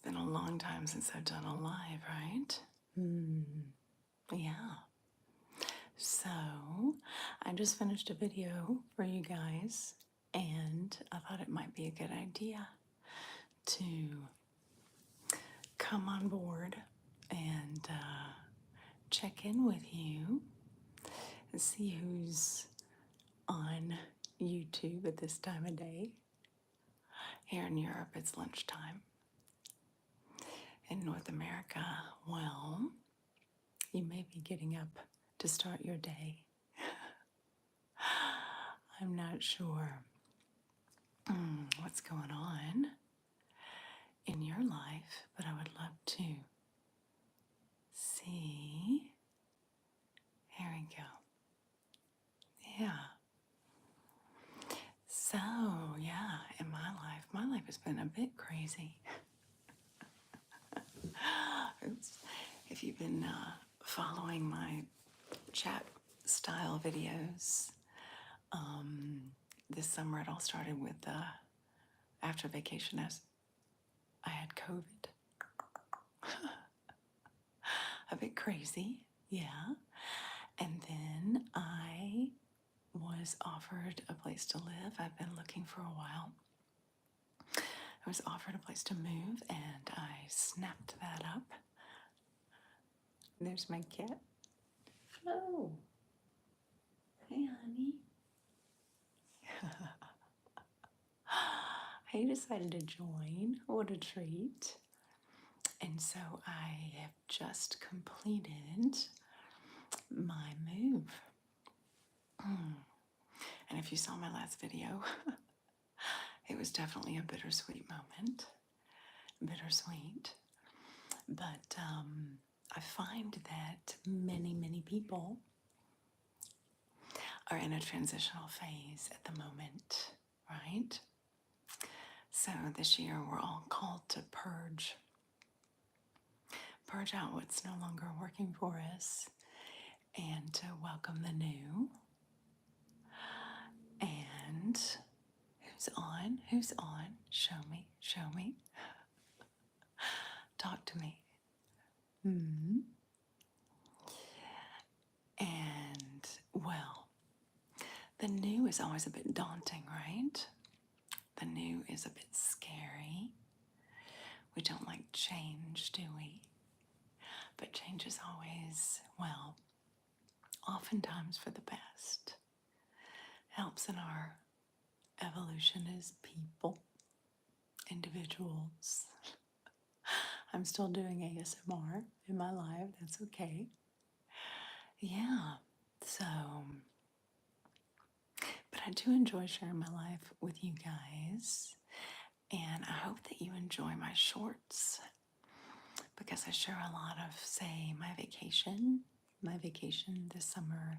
been a long time since I've done a live, right? Yeah. So, I just finished a video for you guys, and I thought it might be a good idea to come on board and check in with you and see who's on YouTube at this time of day. Here in Europe, it's lunchtime. In North America, well, you may be getting up to start your day. I'm not sure what's going on in your life, but I would love to see. Here we go. Yeah. So, yeah, in my life has been a bit crazy. Oops. If you've been following my chat style videos, this summer it all started with after vacation as I had COVID. A bit crazy, yeah. And then I was offered a place to live. I've been looking for a while. I was offered a place to move and I snapped that up. There's my cat. Hello. Hey, honey. He decided to join. What a treat. And so I have just completed my move. And if you saw my last video, it was definitely a bittersweet moment. Bittersweet. But I find that many people are in a transitional phase at the moment, right? So this year we're all called to purge out what's no longer working for us and to welcome the new. And who's on? Who's on? Show me. Talk to me. And, well, the new is always a bit daunting, right? The new is a bit scary. We don't like change, do we? But change is always, well, oftentimes for the best. Helps in our evolution as people, individuals. I'm still doing ASMR in my life, that's okay. Yeah, so, but I do enjoy sharing my life with you guys, and I hope that you enjoy my shorts because I share a lot of, say, my vacation this summer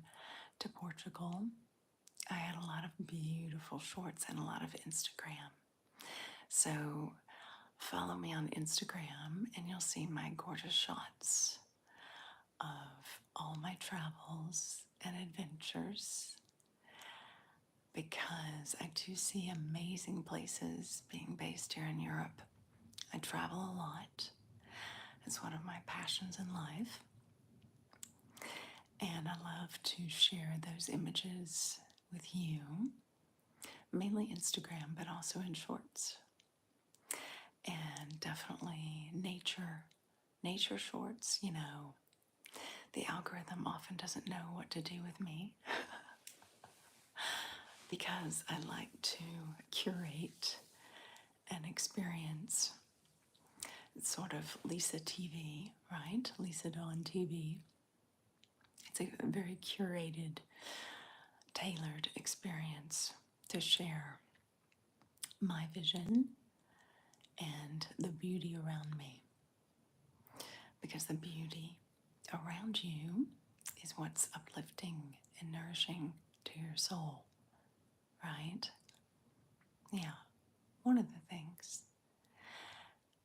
to Portugal. I had a lot of beautiful shorts and a lot of Instagram. So follow me on Instagram and you'll see my gorgeous shots of all my travels and adventures, because I do see amazing places being based here in Europe. I travel a lot. It's one of my passions in life. And I love to share those images with you, mainly Instagram, but also in shorts. And definitely nature shorts, you know. The algorithm often doesn't know what to do with me because I like to curate an experience. It's sort of Lisa TV, right? Lisa Dawn TV. It's a very curated, tailored experience to share my vision and the beauty around me. Because the beauty around you is what's uplifting and nourishing to your soul, right? Yeah, one of the things.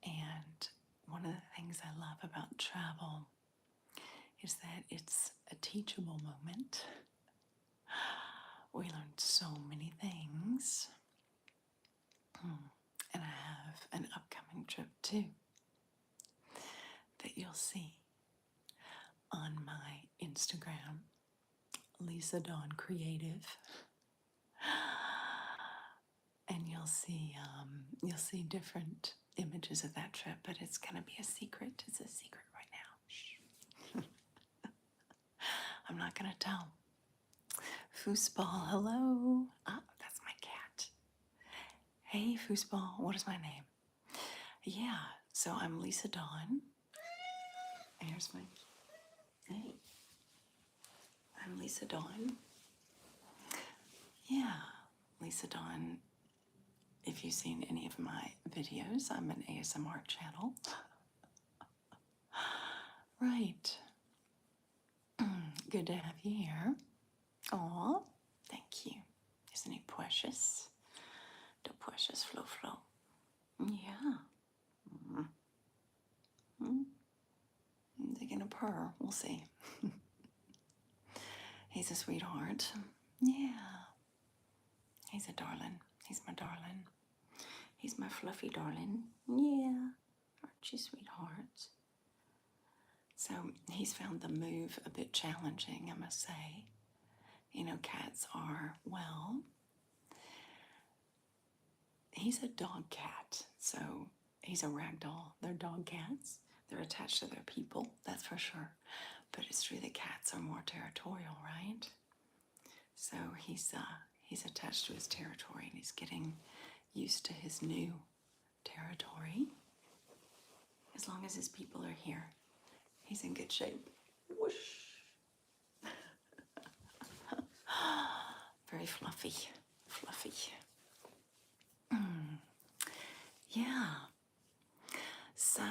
And one of the things I love about travel is that it's a teachable moment. We learned so many things. And I have an upcoming trip too see on my Instagram, Lisa Dawn Creative, and you'll see different images of that trip, but it's gonna be a secret. It's a secret right now. Shh. I'm not gonna tell. Foosball, hello. Ah, that's my cat. Hey, Foosball, what is my name? Yeah, so I'm Lisa Dawn. Here's my, hey, I'm Lisa Dawn. Yeah, Lisa Dawn. If you've seen any of my videos, I'm an ASMR channel. Right. Good to have you here. Aw, thank you. Isn't he precious? The precious Flo Flo. Yeah. Mm-hmm. They're gonna purr. We'll see. He's a sweetheart. Yeah. He's a darling. He's my darling. He's my fluffy darling. Yeah. Aren't you, sweetheart? So he's found the move a bit challenging, I must say. You know, cats are, well, he's a dog cat. So he's a ragdoll. They're dog cats. They're attached to their people, that's for sure. But it's true that cats are more territorial, right? So he's attached to his territory and he's getting used to his new territory. As long as his people are here, he's in good shape. Whoosh. Very fluffy, fluffy. Yeah. So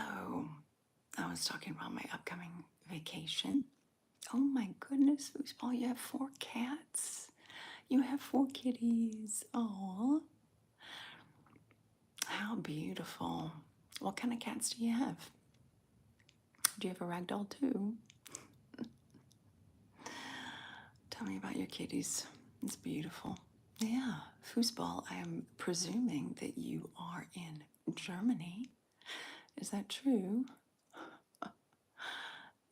I was talking about my upcoming vacation. Oh my goodness, Foosball, you have 4 cats. You have 4 kitties. Aw. How beautiful. What kind of cats do you have? Do you have a ragdoll too? Tell me about your kitties. It's beautiful. Yeah, Foosball, I am presuming that you are in Germany. Is that true?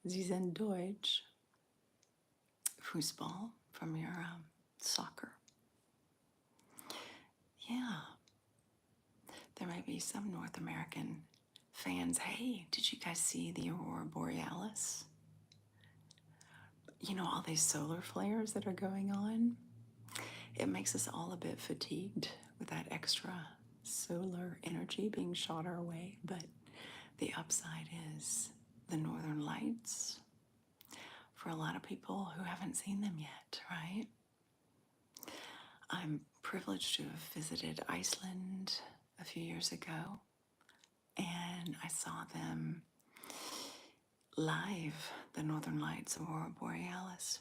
Sie sind Deutsch. Fußball from your soccer. Yeah. There might be some North American fans. Hey, did you guys see the Aurora Borealis? You know, all these solar flares that are going on? It makes us all a bit fatigued with that extra solar energy being shot our way, but the upside is the northern lights for a lot of people who haven't seen them yet, right? I'm privileged to have visited Iceland a few years ago, and I saw them live, the northern lights, Aurora Borealis.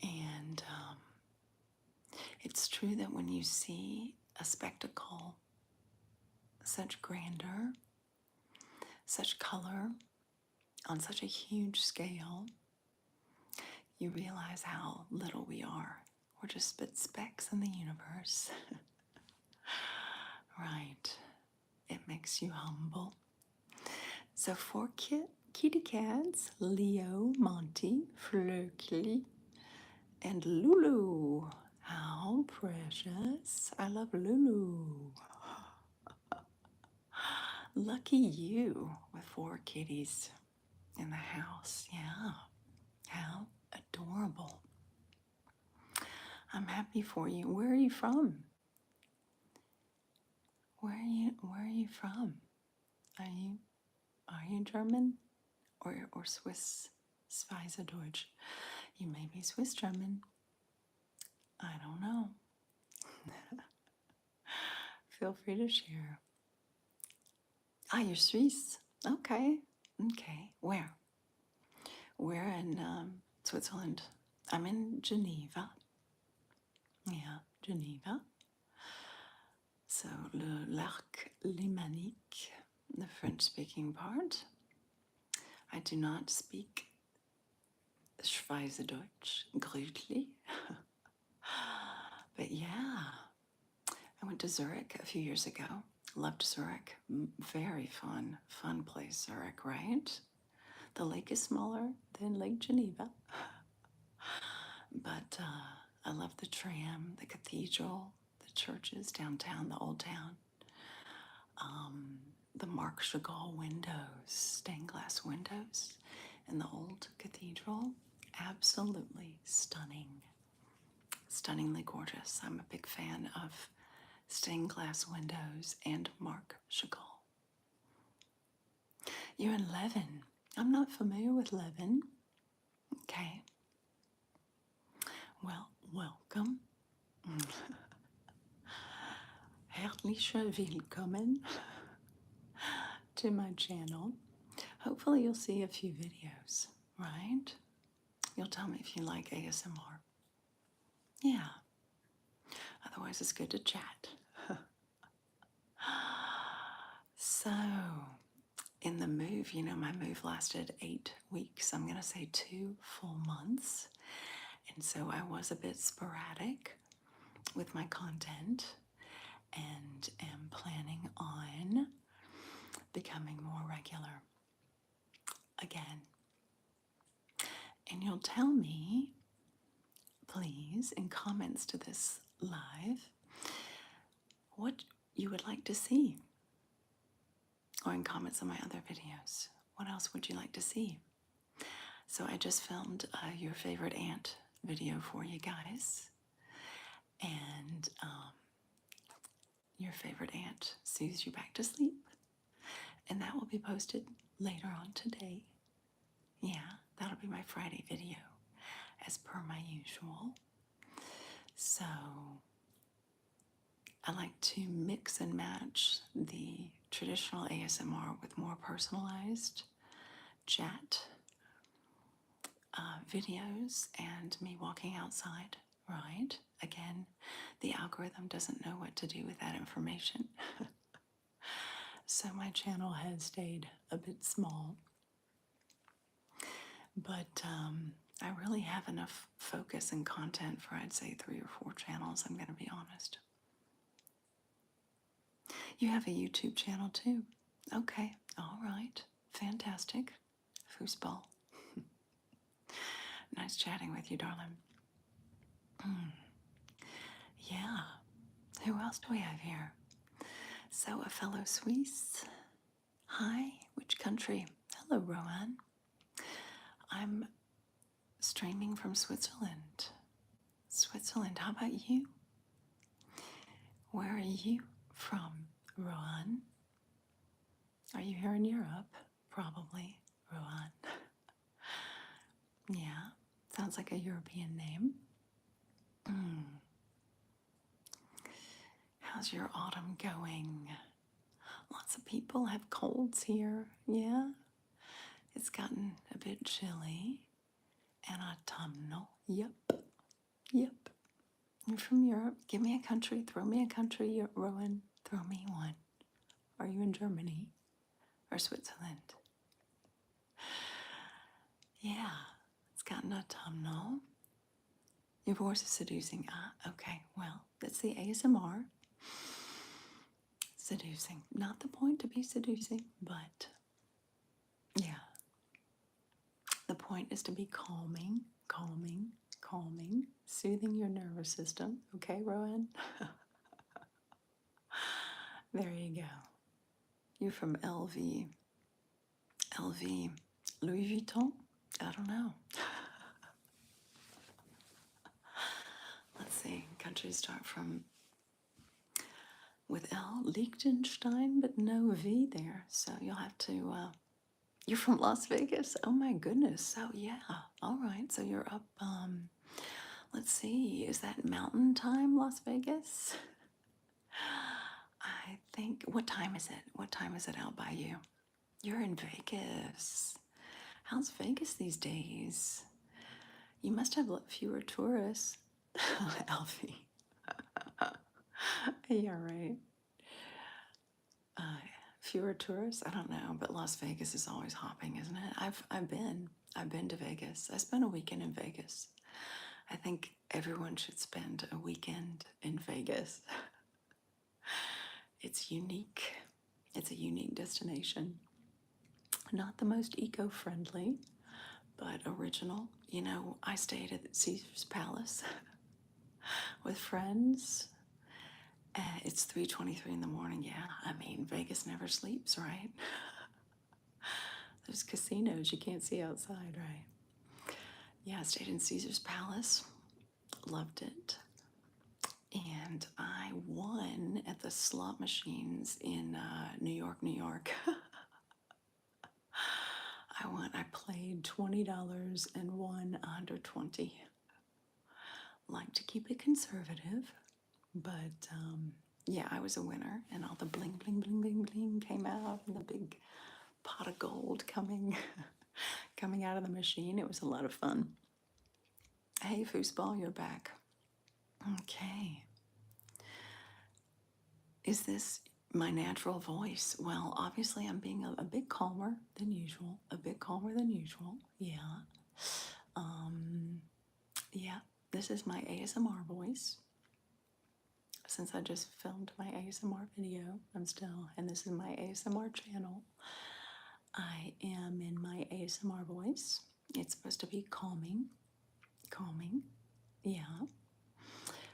And it's true that when you see a spectacle, such grandeur, such color, on such a huge scale, you realize how little we are. We're just specks in the universe. Right. It makes you humble. So 4 kitty cats, Leo, Monty, Flurkly, and Lulu. How precious. I love Lulu. Lucky you with 4 kitties in the house. Yeah. How adorable. I'm happy for you. Where are you from? Where are you from? Are you German or Swiss? Schweizerdeutsch. You may be Swiss German. I don't know. Feel free to share. Ah, you're Swiss. Okay. Okay. Where? Where in Switzerland? I'm in Geneva. Yeah, Geneva. So, le Lac Lémanique, the French-speaking part. I do not speak Schweizerdeutsch, greatly. But yeah, I went to Zurich a few years ago. Loved Zurich. Very fun place, Zurich, right? The lake is smaller than Lake Geneva. But I love the tram, the cathedral, the churches downtown, the old town. The Marc Chagall windows, stained glass windows in the old cathedral. Absolutely stunning. Stunningly gorgeous. I'm a big fan of stained glass windows and Marc Chagall. You're in Leuven. I'm not familiar with Leuven. Okay. Well, welcome. Herzliche Willkommen to my channel. Hopefully you'll see a few videos, right? You'll tell me if you like ASMR. Yeah. Otherwise, it's good to chat. So, in the move, my move lasted 8 weeks. I'm going to say 2 full months. And so I was a bit sporadic with my content and am planning on becoming more regular again. And you'll tell me, please, in comments to this live, what you would like to see. Or in comments on my other videos. What else would you like to see? So I just filmed your favorite aunt video for you guys. And your favorite aunt soothes you back to sleep. And that will be posted later on today. Yeah, that'll be my Friday video, as per my usual. So I like to mix and match the traditional ASMR with more personalized chat videos and me walking outside, right? Again, the algorithm doesn't know what to do with that information. So my channel has stayed a bit small. But I really have enough focus and content for, I'd say, 3 or 4 channels, I'm going to be honest. You have a YouTube channel too. Okay, all right. Fantastic. Foosball. Nice chatting with you, darling. Yeah. Who else do we have here? So, a fellow Swiss. Hi, which country? Hello, Rowan. I'm streaming from Switzerland. Switzerland, how about you? Where are you from, Rowan? Are you here in Europe? Probably, Rowan. Yeah, sounds like a European name. How's your autumn going? Lots of people have colds here, yeah? It's gotten a bit chilly and autumnal. Yep. You're from Europe. Give me a country. Throw me a country, Rowan. Throw me one. Are you in Germany or Switzerland? Yeah, it's gotten autumnal. Your voice is seducing. Ah, okay. Well, that's the ASMR. Seducing. Not the point to be seducing, but yeah. The point is to be calming, soothing your nervous system. Okay, Rowan? There you go. You're from LV. Louis Vuitton? I don't know. Let's see. Countries start with L. Liechtenstein, but no V there. So you'll have to... You're from Las Vegas? Oh my goodness. So yeah. All right. So you're up... let's see. Is that mountain time, Las Vegas? I think... What time is it? What time is it out by you? You're in Vegas. How's Vegas these days? You must have fewer tourists. Alfie. Yeah, right. Fewer tourists? I don't know, but Las Vegas is always hopping, isn't it? I've been to Vegas. I spent a weekend in Vegas. I think everyone should spend a weekend in Vegas. it's unique. It's a unique destination. Not the most eco-friendly, but original. You know, I stayed at Caesar's Palace with friends. It's 3:23 in the morning. Yeah, I mean, Vegas never sleeps, right? There's casinos you can't see outside, right? Yeah, I stayed in Caesar's Palace. Loved it. And I won at the slot machines in New York, New York. I played $20 and won 120. Like to keep it conservative, but yeah, I was a winner, and all the bling, bling, bling, bling, bling came out, and the big pot of gold coming, coming out of the machine. It was a lot of fun. Hey, foosball, you're back. Okay. Is this my natural voice? Well, obviously, I'm being a bit calmer than usual. A bit calmer than usual. Yeah. Yeah. This is my ASMR voice. Since I just filmed my ASMR video, and this is my ASMR channel. I am in my ASMR voice. It's supposed to be calming. Calming. Yeah.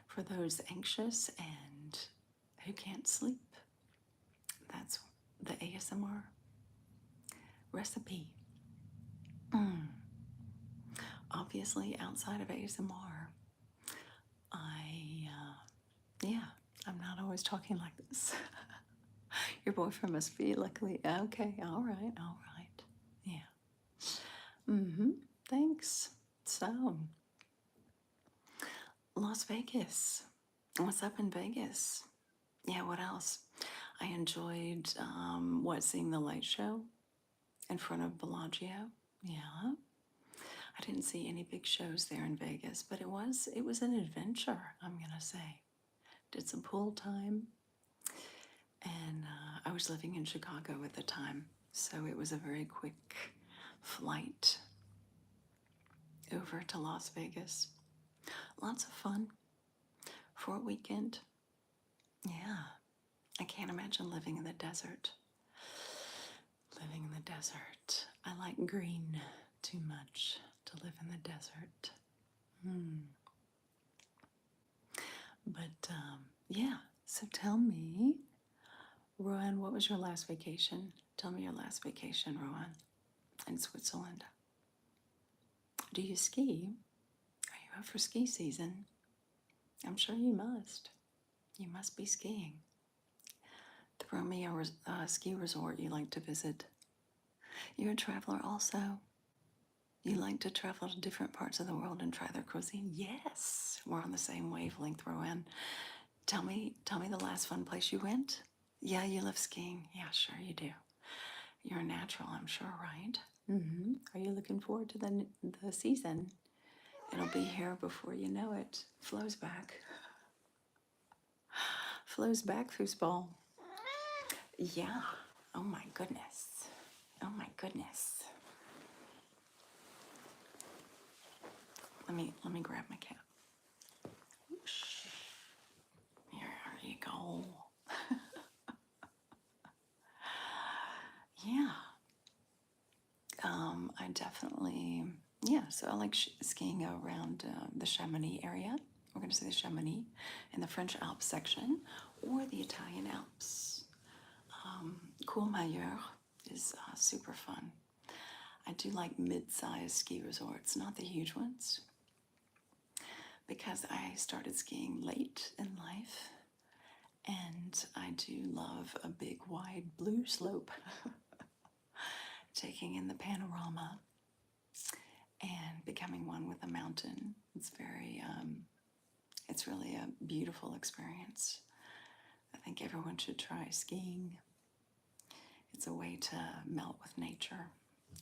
For those anxious and who can't sleep. That's the ASMR recipe. Obviously, outside of ASMR, yeah, I'm not always talking like this. Your boyfriend must be luckily, okay, all right, yeah. Thanks. So, Las Vegas. What's up in Vegas? Yeah, what else? I enjoyed, seeing the light show in front of Bellagio. Yeah. I didn't see any big shows there in Vegas, but it was an adventure, I'm gonna say. Did some pool time, and I was living in Chicago at the time, so it was a very quick flight over to Las Vegas. Lots of fun for a weekend. Yeah, I can't imagine living in the desert. Living in the desert. I like green too much to live in the desert. But yeah, so tell me, Rowan, what was your last vacation? Tell me your last vacation, Rowan, in Switzerland. Do you ski? Are you up for ski season? I'm sure you must. You must be skiing. Throw me a ski resort you like to visit. You're a traveler also. You like to travel to different parts of the world and try their cuisine? Yes, we're on the same wavelength, Rowan. Tell me the last fun place you went. Yeah, you love skiing. Yeah, sure you do. You're a natural, I'm sure, right? Are you looking forward to the season? It'll be here before you know it. Flows back. Flows back, foosball. Yeah. Oh my goodness. Oh my goodness. Let me grab my cat. Whoosh. Here you go. Yeah. I definitely, yeah, so I like skiing around the Chamonix area. We're going to say the Chamonix in the French Alps section or the Italian Alps. Courmayeur is super fun. I do like mid-sized ski resorts, not the huge ones, because I started skiing late in life, and I do love a big, wide blue slope, taking in the panorama and becoming one with the mountain. It's it's really a beautiful experience. I think everyone should try skiing. It's a way to melt with nature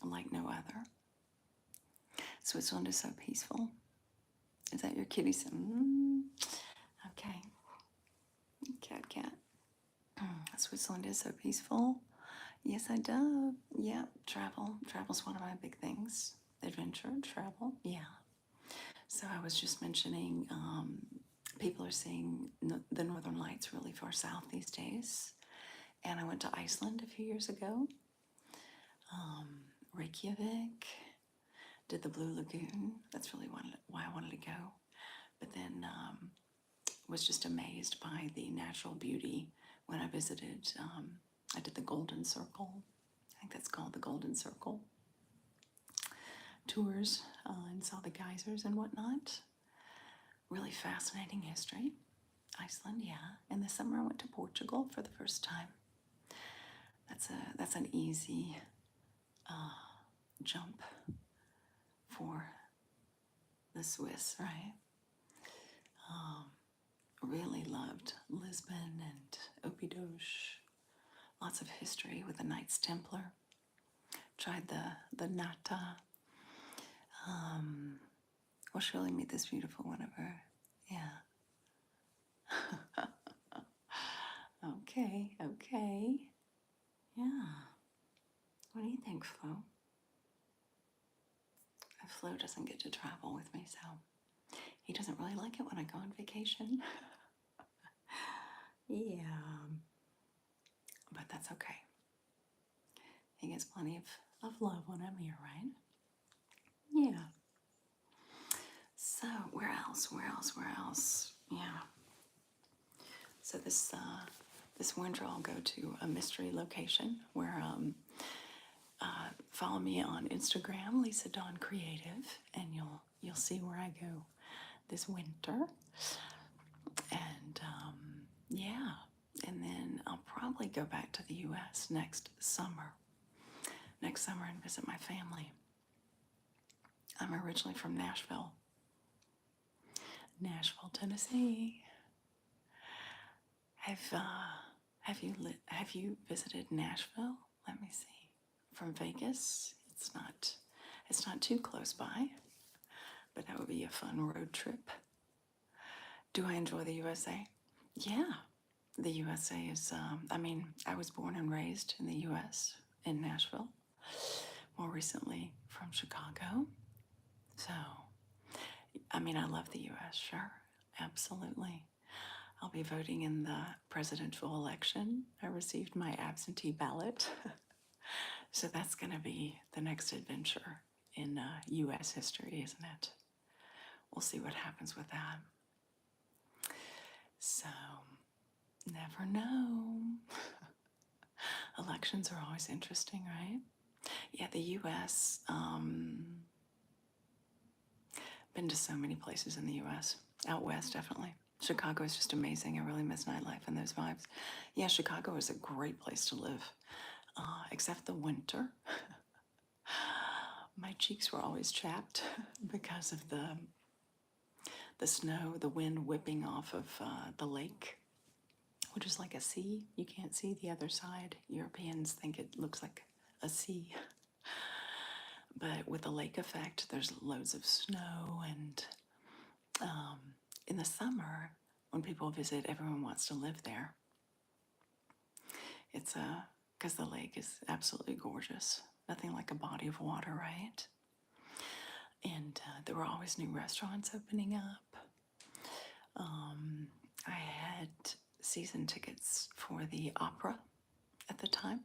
like no other. Switzerland is so peaceful. Is that your kitty? Okay. Cat. Switzerland is so peaceful. Yes, I do. Yeah, travel. Travel's one of my big things. Adventure, travel. Yeah. So I was just mentioning, people are seeing the Northern Lights really far south these days. And I went to Iceland a few years ago, Reykjavik, did the Blue Lagoon. That's really why I wanted to go. But then was just amazed by the natural beauty when I visited. I did the Golden Circle. I think that's called the Golden Circle tours, and saw the geysers and whatnot. Really fascinating history. Iceland, yeah. In the summer, I went to Portugal for the first time. That's an easy jump for the Swiss, right? Really loved Lisbon and Opidosh. Lots of history with the Knights Templar. Tried the nata. We'll surely meet this beautiful one of her. Yeah. Okay, okay. Yeah. What do you think, Flo? Flo doesn't get to travel with me, so he doesn't really like it when I go on vacation. Yeah. But that's okay. He gets plenty of love when I'm here, right? Yeah. So, where else? Where else? Where else? Yeah. So this winter I'll go to a mystery location where follow me on Instagram, LisaDawnCreative, and you'll see where I go this winter. And yeah, and then I'll probably go back to the U.S. next summer and visit my family. I'm originally from Nashville, Tennessee. Have you visited Nashville? Let me see. From Vegas, it's not too close by, but that would be a fun road trip. Do I enjoy the USA? Yeah, the USA is. I was born and raised in the U.S. in Nashville. More recently from Chicago. So, I love the U.S. Sure, absolutely. I'll be voting in the presidential election. I received my absentee ballot. So that's going to be the next adventure in U.S. history, isn't it? We'll see what happens with that. So, never know. Elections are always interesting, right? Yeah, the U.S. Been to so many places in the U.S. Out west, definitely. Chicago is just amazing. I really miss nightlife and those vibes. Yeah, Chicago is a great place to live, except the winter. My cheeks were always chapped because of the snow, the wind whipping off of the lake, which is like a sea. You can't see the other side. Europeans think it looks like a sea. But with the lake effect, there's loads of snow, and in the summer, when people visit, everyone wants to live there. It's because the lake is absolutely gorgeous. Nothing like a body of water, right? And there were always new restaurants opening up. I had season tickets for the opera at the time.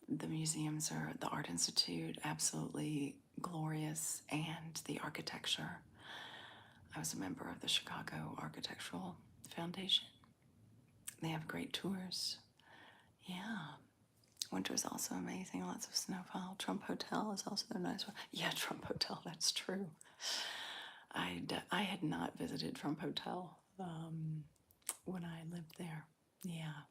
The museums are the Art Institute, absolutely glorious, and the architecture. I was a member of the Chicago Architectural Foundation. They have great tours. Yeah. Winter is also amazing. Lots of snowfall. Trump Hotel is also a nice one. Yeah, Trump Hotel, that's true. I had not visited Trump Hotel when I lived there. Yeah.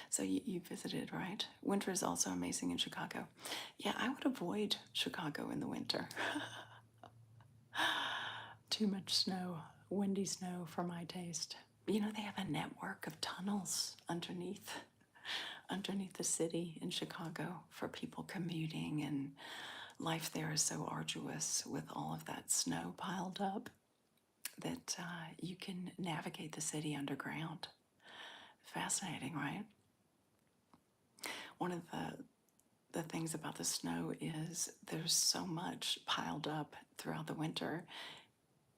So you visited, right? Winter is also amazing in Chicago. Yeah, I would avoid Chicago in the winter. Too much snow, windy snow for my taste. You know, they have a network of tunnels underneath the city in Chicago for people commuting, and life there is so arduous with all of that snow piled up that you can navigate the city underground. Fascinating, right? One of the things about the snow is there's so much piled up throughout the winter.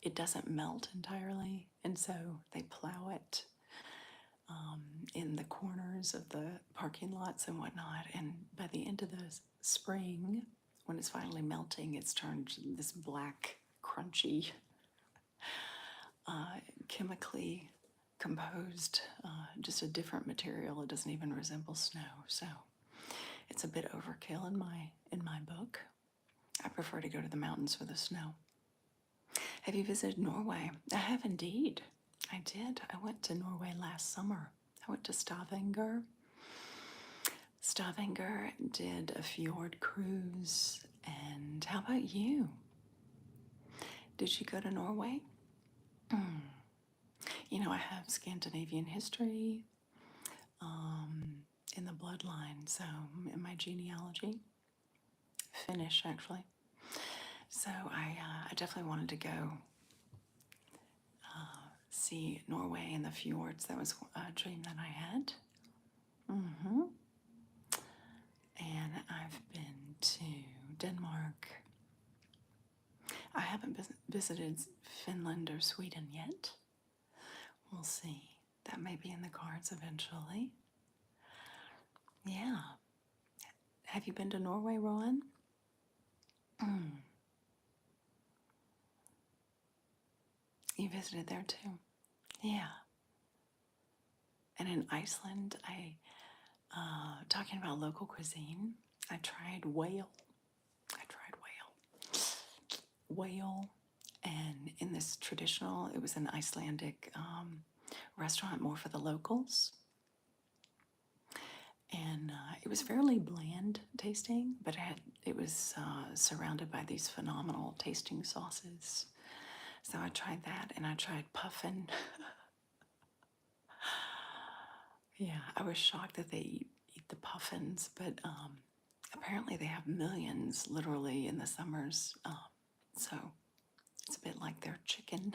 It doesn't melt entirely. And so they plow it in the corners of the parking lots and whatnot. And by the end of the spring, when it's finally melting, it's turned this black, crunchy, chemically composed, just a different material. It doesn't even resemble snow. So it's a bit overkill in my book. I prefer to go to the mountains for the snow. Have you visited Norway? I have indeed. I did. I went to Norway last summer. I went to Stavanger. Stavanger, did a fjord cruise. And how about you? Did you go to Norway? You know, I have Scandinavian history in the bloodline, so in my genealogy, Finnish actually. So I definitely wanted to go see Norway and the fjords. That was a dream that I had. And I've been to Denmark. I haven't visited Finland or Sweden yet. We'll see. That may be in the cards eventually. Yeah. Have you been to Norway, Rowan? You visited there too? Yeah. And in Iceland, talking about local cuisine, I tried whale. Whale. And in this traditional, it was an Icelandic restaurant more for the locals. And it was fairly bland tasting, but it was surrounded by these phenomenal tasting sauces. So I tried that, and I tried puffin. Yeah, I was shocked that they eat the puffins, but apparently they have millions literally in the summers. So it's a bit like their chicken.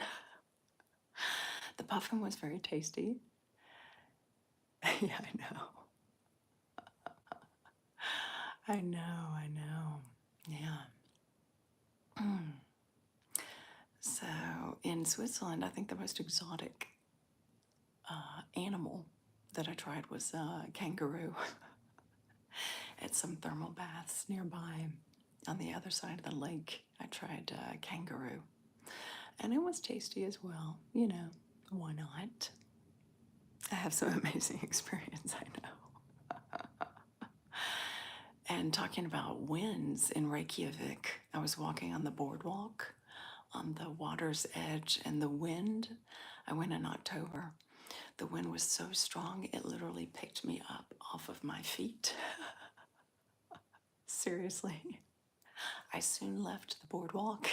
The puffin was very tasty. Yeah, I know. I know. Yeah. So in Switzerland, I think the most exotic animal that I tried was kangaroo at some thermal baths nearby on the other side of the lake. I tried kangaroo, and it was tasty as well. You know, why not? I have some amazing experience, I know. And talking about winds in Reykjavik, I was walking on the boardwalk on the water's edge, and the wind, I went in October. The wind was so strong, it literally picked me up off of my feet. Seriously. I soon left the boardwalk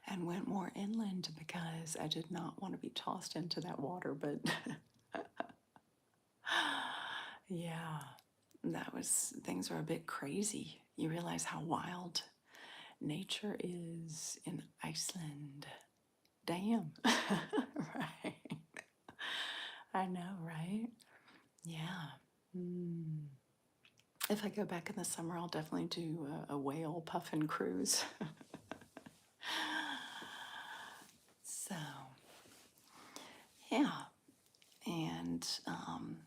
and went more inland because I did not want to be tossed into that water, but yeah, things were a bit crazy. You realize how wild nature is in Iceland. Damn. Right. I know, right? Yeah. If I go back in the summer, I'll definitely do a whale puffin cruise. So, yeah. And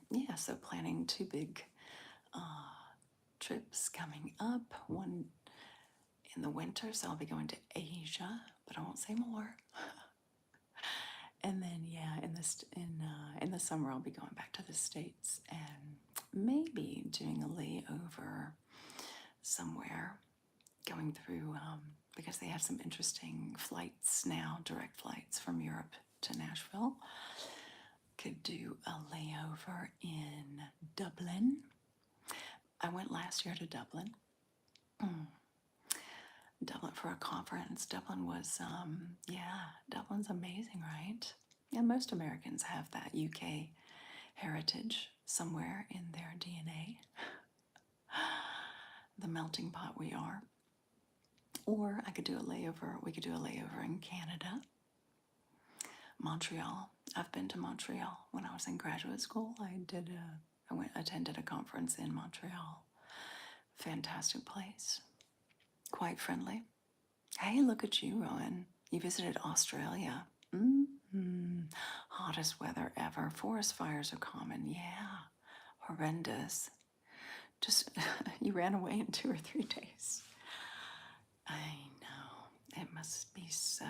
yeah, so planning two big trips coming up. One in the winter, so I'll be going to Asia, but I won't say more. And then, yeah, in the summer, I'll be going back to the States and maybe doing a layover somewhere, going through because they have some interesting flights now, direct flights from Europe to Nashville. Could do a layover in Dublin. I went last year to Dublin. Dublin for a conference. Dublin was, Dublin's amazing, right? And most Americans have that UK heritage somewhere in their DNA. The melting pot we are. Or I could do a layover. We could do a layover in Canada. Montreal. I've been to Montreal when I was in graduate school. I attended a conference in Montreal. Fantastic place. Quite friendly. Hey, look at you, Rowan. You visited Australia. Hottest weather ever. Forest fires are common. Yeah. Horrendous. Just, you ran away in 2 or 3 days. I know. It must be so.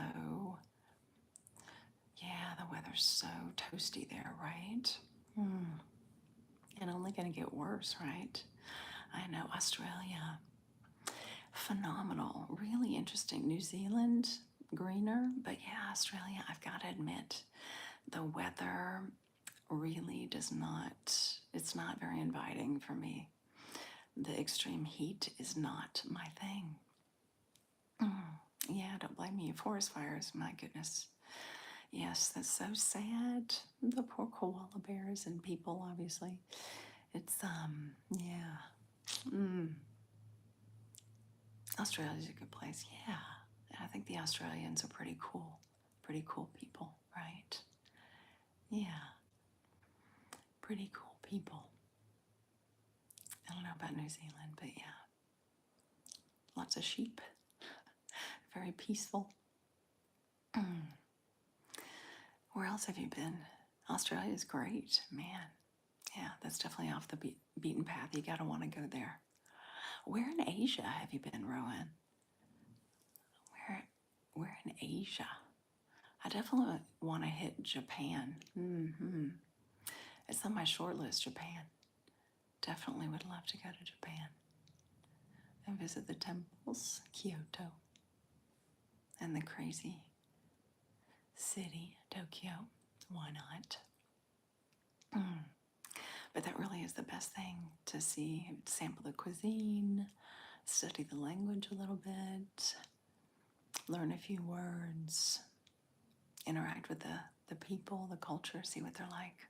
Yeah, the weather's so toasty there, right? And only going to get worse, right? I know. Australia, phenomenal. Really interesting. New Zealand, greener. But yeah, Australia, I've got to admit, the weather really does not, it's not very inviting for me. The extreme heat is not my thing. Yeah, don't blame me. Forest fires, my goodness. Yes, that's so sad. The poor koala bears and people, obviously. It's, yeah. Australia's a good place, yeah. I think the Australians are pretty cool people, right? Yeah, pretty cool people. I don't know about New Zealand, but yeah. Lots of sheep, very peaceful. Where else have you been? Australia's great, man. Yeah, that's definitely off the beaten path. You gotta want to go there. Where in Asia have you been, Rowan? Where in Asia? I definitely want to hit Japan. It's on my short list, Japan. Definitely would love to go to Japan and visit the temples, Kyoto, and the crazy city, Tokyo. Why not? But that really is the best thing to see, sample the cuisine, study the language a little bit, learn a few words, interact with the people, the culture, see what they're like.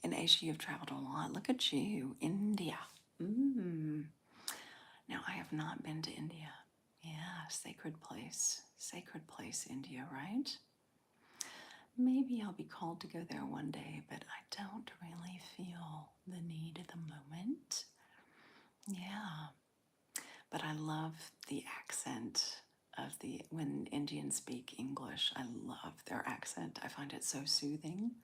In Asia, you've traveled a lot. Look at you, India. Now, I have not been to India. Yeah, sacred place, India, right? Maybe I'll be called to go there one day, but I don't really feel the need at the moment. Yeah, but I love the accent of when Indians speak English. I love their accent. I find it so soothing.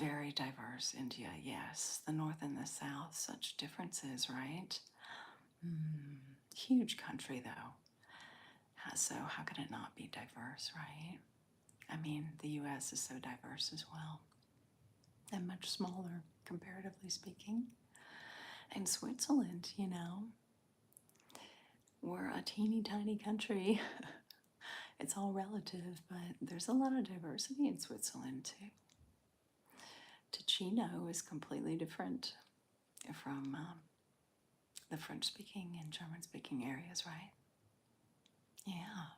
Very diverse India, yes. The north and the south, such differences, right? Huge country, though. So how can it not be diverse, right? I mean, the U.S. is so diverse as well, and much smaller, comparatively speaking. And Switzerland, we're a teeny tiny country. It's all relative, but there's a lot of diversity in Switzerland, too. Ticino is completely different from the French-speaking and German-speaking areas, right? Yeah.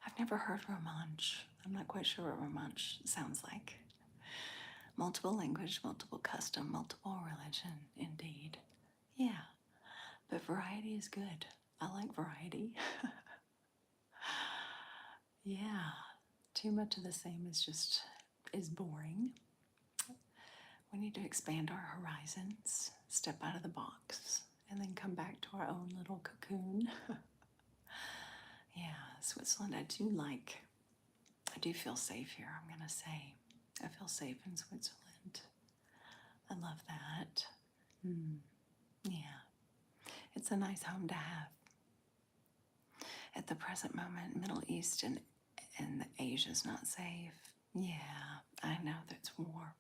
I've never heard Romanche. I'm not quite sure what Romanche sounds like. Multiple language, multiple custom, multiple religion, indeed. Yeah, but variety is good. I like variety. Yeah, too much of the same is boring. We need to expand our horizons, step out of the box, and then come back to our own little cocoon. Yeah, Switzerland, I do feel safe here, I'm gonna say. I feel safe in Switzerland. I love that. Yeah, it's a nice home to have. At the present moment, Middle East and Asia's not safe. Yeah, I know that's war.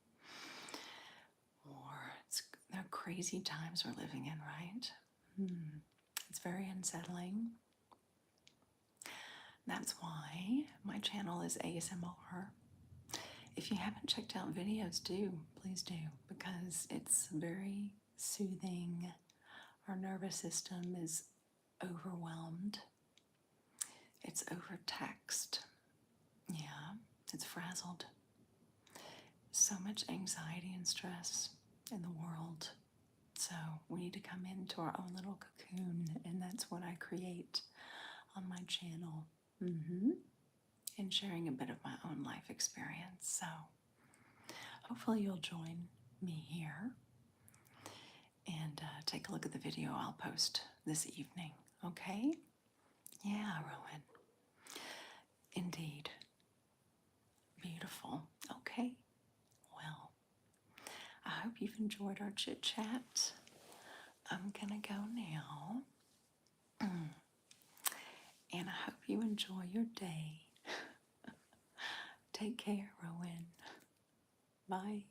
They're crazy times we're living in, right? It's very unsettling. That's why my channel is ASMR. If you haven't checked out videos, please do, because it's very soothing. Our nervous system is overwhelmed. It's overtaxed. Yeah, it's frazzled. So much anxiety and stress in the world. So we need to come into our own little cocoon, and that's what I create on my channel. And sharing a bit of my own life experience. So hopefully you'll join me here and take a look at the video I'll post this evening. Okay? Yeah, Rowan. Indeed. Beautiful. Okay. Well, I hope you've enjoyed our chit chat. I'm going to go now. And I hope you enjoy your day. Take care, Rowan. Bye.